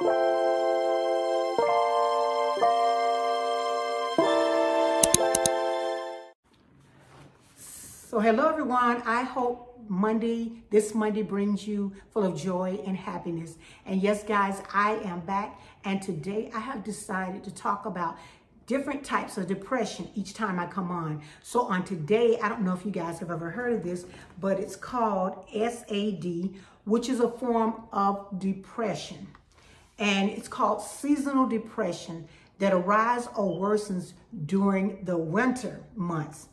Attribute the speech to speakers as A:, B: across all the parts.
A: So hello everyone, I hope this Monday brings you full of joy and happiness. And yes guys, I am back, and today I have decided to talk about different types of depression each time I come on. So on today, I don't know if you guys have ever heard of this, but it's called SAD, which is a form of depression. And it's called seasonal depression that arises or worsens during the winter months.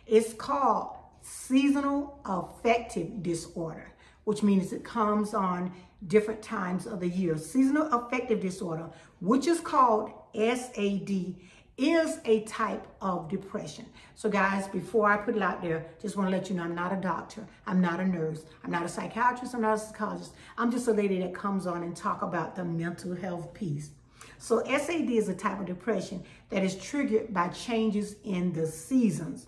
A: It's called seasonal affective disorder, which means it comes on different times of the year. Seasonal affective disorder, which is called SAD, is a type of depression. So guys, before I put it out there, just want to let you know I'm not a doctor, I'm not a nurse, I'm not a psychiatrist, I'm not a psychologist. I'm just a lady that comes on and talk about the mental health piece. So SAD is a type of depression that is triggered by changes in the seasons.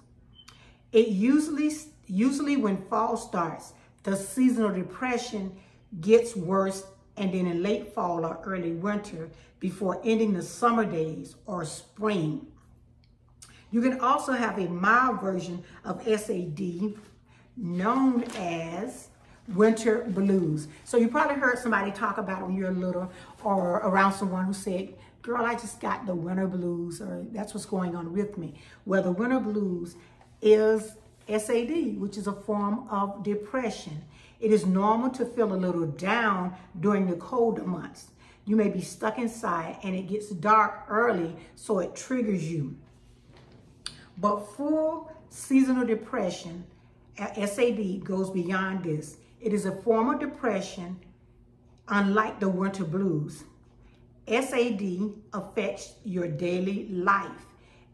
A: It usually when fall starts, the seasonal depression gets worse, and then in late fall or early winter before ending the summer days or spring. You can also have a mild version of SAD known as winter blues. So you probably heard somebody talk about it when you're little, or around someone who said, girl, I just got the winter blues, or that's what's going on with me. Well, the winter blues is SAD, which is a form of depression. It is normal to feel a little down during the colder months. You may be stuck inside and it gets dark early, so it triggers you. But full seasonal depression, SAD, goes beyond this. It is a form of depression unlike the winter blues. SAD affects your daily life,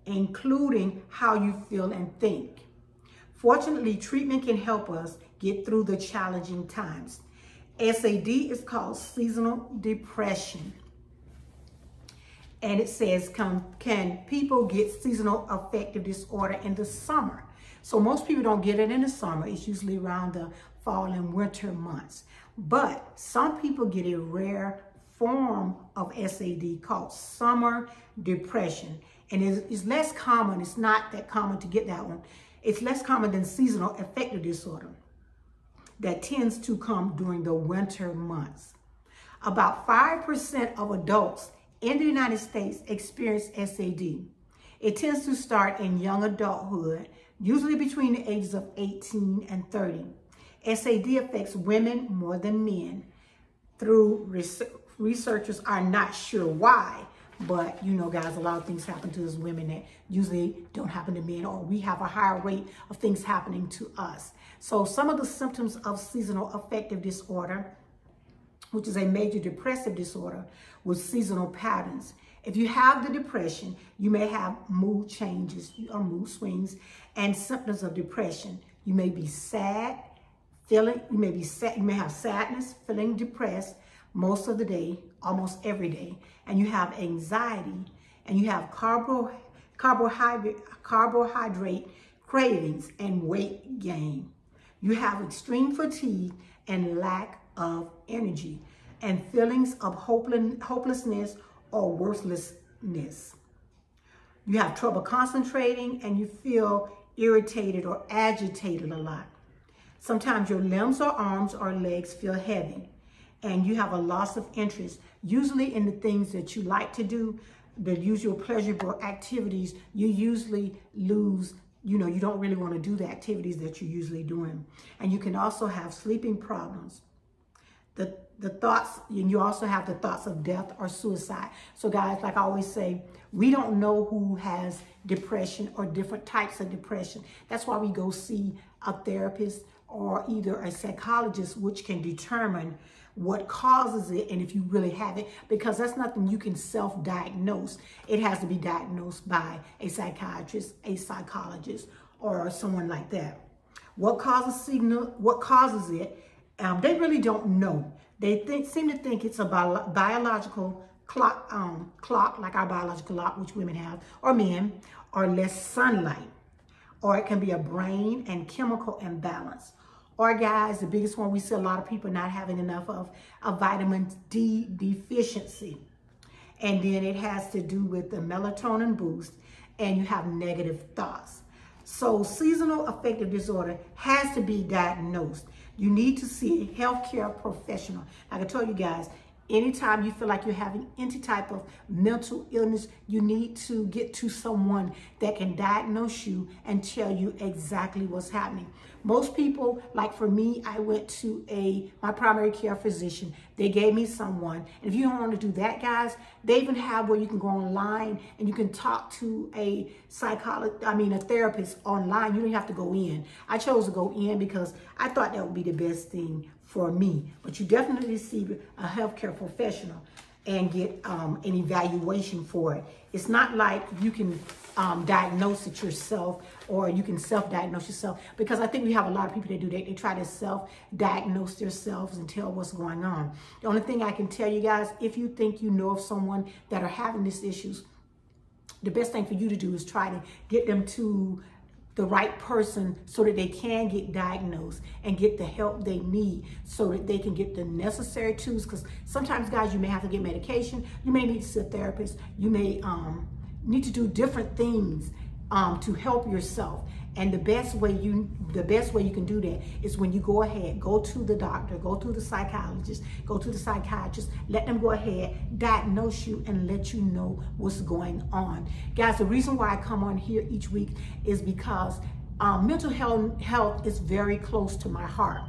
A: including how you feel and think. Fortunately, treatment can help us get through the challenging times. SAD is called seasonal depression. And it says, can people get seasonal affective disorder in the summer? So most people don't get it in the summer. It's usually around the fall and winter months. But some people get a rare form of SAD called summer depression. And it's less common. It's not that common to get that one. It's less common than seasonal affective disorder that tends to come during the winter months. About 5% of adults in the United States experience SAD. It tends to start in young adulthood, usually between the ages of 18 and 30. SAD affects women more than men. Researchers are not sure why, but you know, guys, a lot of things happen to us women that usually don't happen to men, or we have a higher rate of things happening to us. So some of the symptoms of seasonal affective disorder, which is a major depressive disorder with seasonal patterns. If you have the depression, you may have mood changes or mood swings and symptoms of depression. You may be sad, you may have sadness, feeling depressed most of the day, almost every day, and you have anxiety, and you have carbohydrate cravings and weight gain. You have extreme fatigue and lack of energy, and feelings of hopelessness or worthlessness. You have trouble concentrating, and you feel irritated or agitated a lot. Sometimes your limbs or arms or legs feel heavy, and you have a loss of interest, usually in the things that you like to do, the usual pleasurable activities. You usually lose, you don't really want to do the activities that you're usually doing. And you can also have sleeping problems. The thoughts, and you also have the thoughts of death or suicide. So guys, like I always say, we don't know who has depression or different types of depression. That's why we go see a therapist or either a psychologist, which can determine what causes it and if you really have it, because that's nothing you can self-diagnose. It has to be diagnosed by a psychiatrist, a psychologist, or someone like that. What causes it? They really don't know. They seem to think it's a biological clock, like our biological clock, which women have, or men, or less sunlight. Or it can be a brain and chemical imbalance, Or guys, the biggest one we see a lot of people not having enough of a vitamin D deficiency. And then it has to do with the melatonin boost, and you have negative thoughts. So seasonal affective disorder has to be diagnosed. You need to see a healthcare professional. Like I told you guys, anytime you feel like you're having any type of mental illness, you need to get to someone that can diagnose you and tell you exactly what's happening. Most people, like for me, I went to my primary care physician. They gave me someone. And if you don't want to do that, guys, they even have where you can go online and you can talk to a therapist online. You don't have to go in. I chose to go in because I thought that would be the best thing for me. But you definitely see a healthcare professional and get an evaluation for it. It's not like you can diagnose it yourself, or you can self-diagnose yourself, because I think we have a lot of people that do that. They try to self-diagnose themselves and tell what's going on. The only thing I can tell you guys, if you think you know of someone that are having these issues, the best thing for you to do is try to get them to the right person so that they can get diagnosed and get the help they need so that they can get the necessary tools. Because sometimes, guys, you may have to get medication. You may need to see a therapist. You may need to do different things to help yourself. And the best way you can do that is when you go ahead, go to the doctor, go to the psychologist, go to the psychiatrist, let them go ahead, diagnose you and let you know what's going on. Guys, the reason why I come on here each week is because mental health is very close to my heart.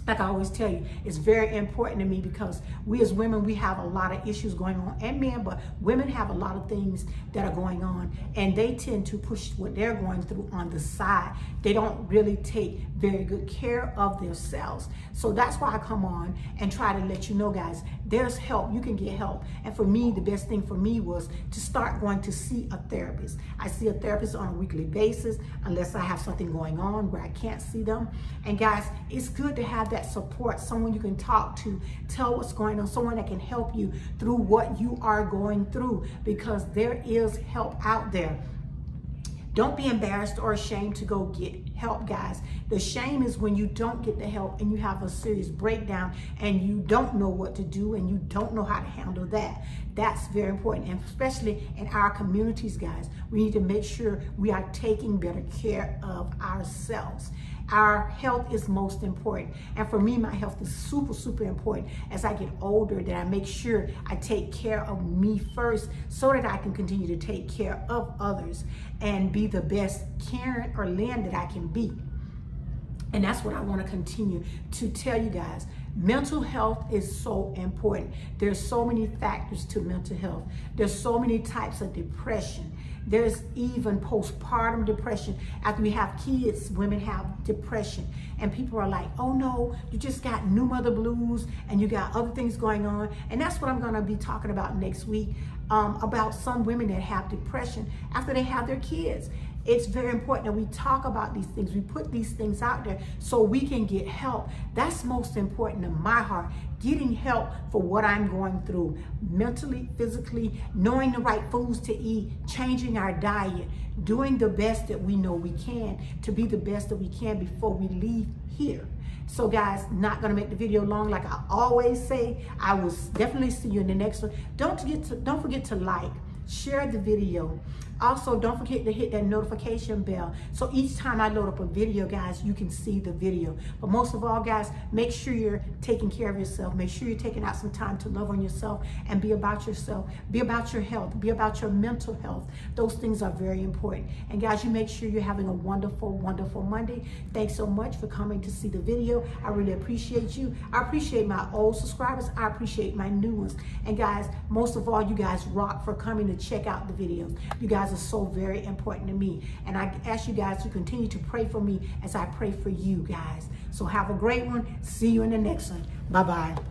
A: Like I always tell you, it's very important to me because we as women, we have a lot of issues going on, and men, but women have a lot of things that are going on, and they tend to push what they're going through on the side. They don't really take very good care of themselves. So that's why I come on and try to let you know, guys, there's help. You can get help. And for me, the best thing for me was to start going to see a therapist. I see a therapist on a weekly basis, unless I have something going on where I can't see them. And guys, it's good to have that support, someone you can talk to, tell what's going on, someone that can help you through what you are going through, because there is help out there. Don't be embarrassed or ashamed to go get help, guys. The shame is when you don't get the help and you have a serious breakdown and you don't know what to do and you don't know how to handle that. That's very important. And especially in our communities, guys, we need to make sure we are taking better care of ourselves. Our health is most important. And for me, my health is super, super important. As I get older, that I make sure I take care of me first so that I can continue to take care of others and be the best Karen or Lynn that I can be. And that's what I want to continue to tell you guys. Mental health is so important. There's so many factors to mental health. There's so many types of depression. There's even postpartum depression. After we have kids, women have depression. And people are like, oh no, you just got new mother blues and you got other things going on. And that's what I'm going to be talking about next week, about some women that have depression after they have their kids. It's very important that we talk about these things. We put these things out there so we can get help. That's most important to my heart. Getting help for what I'm going through, mentally, physically, knowing the right foods to eat, changing our diet, doing the best that we know we can to be the best that we can before we leave here. So guys, not gonna make the video long. Like I always say, I will definitely see you in the next one. Don't forget to like, share the video. Also, don't forget to hit that notification bell. So each time I load up a video, guys, you can see the video. But most of all, guys, make sure you're taking care of yourself. Make sure you're taking out some time to love on yourself and be about yourself. Be about your health. Be about your mental health. Those things are very important. And guys, you make sure you're having a wonderful, wonderful Monday. Thanks so much for coming to see the video. I really appreciate you. I appreciate my old subscribers. I appreciate my new ones. And guys, most of all, you guys rock for coming to check out the videos. You guys are so very important to me. And I ask you guys to continue to pray for me as I pray for you guys. So have a great one. See you in the next one. Bye-bye.